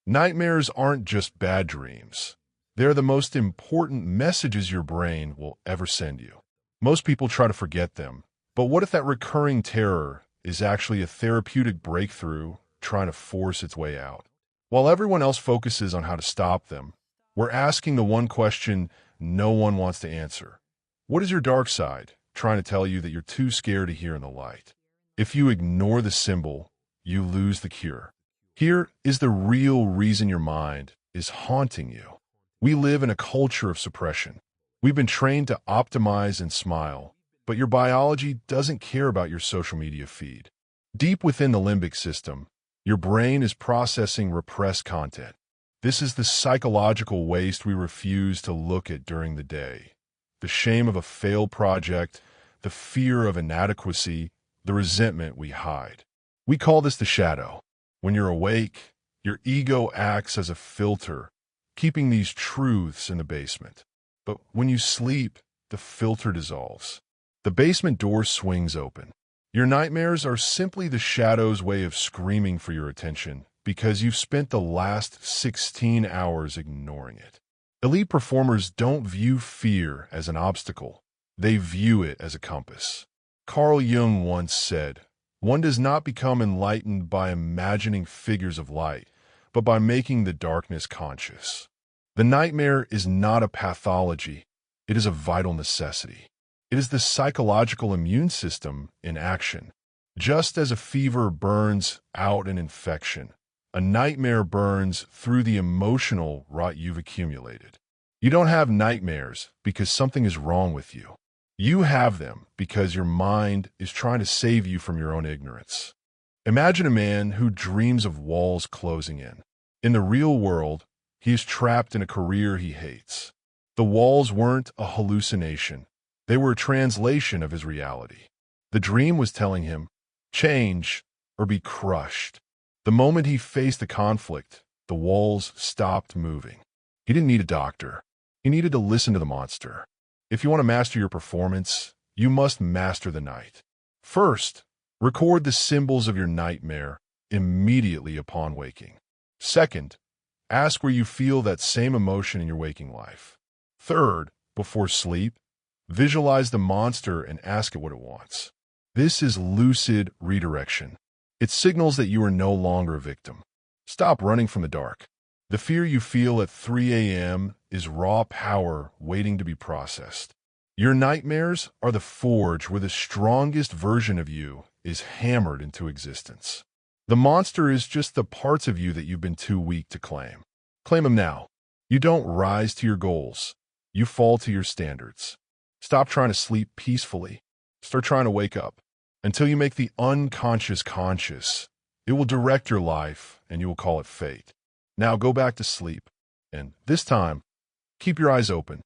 Nightmares aren't just bad dreams. They're the most important messages your brain will ever send you. Most people try to forget them, but what if that recurring terror is actually a therapeutic breakthrough trying to force its way out? While everyone else focuses on how to stop them, we're asking the one question no one wants to answer. What is your dark side trying to tell you that you're too scared to hear in the light? If you ignore the symbol, you lose the cure. Here is the real reason your mind is haunting you. We live in a culture of suppression. We've been trained to optimize and smile, but your biology doesn't care about your social media feed. Deep within the limbic system, your brain is processing repressed content. This is the psychological waste we refuse to look at during the day. The shame of a failed project, the fear of inadequacy, the resentment we hide. We call this the shadow. When you're awake, your ego acts as a filter, keeping these truths in the basement. But when you sleep, the filter dissolves. The basement door swings open. Your nightmares are simply the shadow's way of screaming for your attention because you've spent the last 16 hours ignoring it. Elite performers don't view fear as an obstacle. They view it as a compass. Carl Jung once said, "One does not become enlightened by imagining figures of light, but by making the darkness conscious." The nightmare is not a pathology. It is a vital necessity. It is the psychological immune system in action. Just as a fever burns out an infection, a nightmare burns through the emotional rot you've accumulated. You don't have nightmares because something is wrong with you. You have them because your mind is trying to save you from your own ignorance. Imagine a man who dreams of walls closing in. In the real world, he is trapped in a career he hates. The walls weren't a hallucination. They were a translation of his reality. The dream was telling him, change or be crushed. The moment he faced the conflict, the walls stopped moving. He didn't need a doctor. He needed to listen to the monster. If you want to master your performance, you must master the night. First, record the symbols of your nightmare immediately upon waking. Second, ask where you feel that same emotion in your waking life. Third, before sleep, visualize the monster and ask it what it wants. This is lucid redirection. It signals that you are no longer a victim. Stop running from the dark. The fear you feel at 3 a.m. is raw power waiting to be processed. Your nightmares are the forge where the strongest version of you is hammered into existence. The monster is just the parts of you that you've been too weak to claim. Claim them now. You don't rise to your goals. You fall to your standards. Stop trying to sleep peacefully. Start trying to wake up. Until you make the unconscious conscious, it will direct your life and you will call it fate. Now go back to sleep. And this time, keep your eyes open.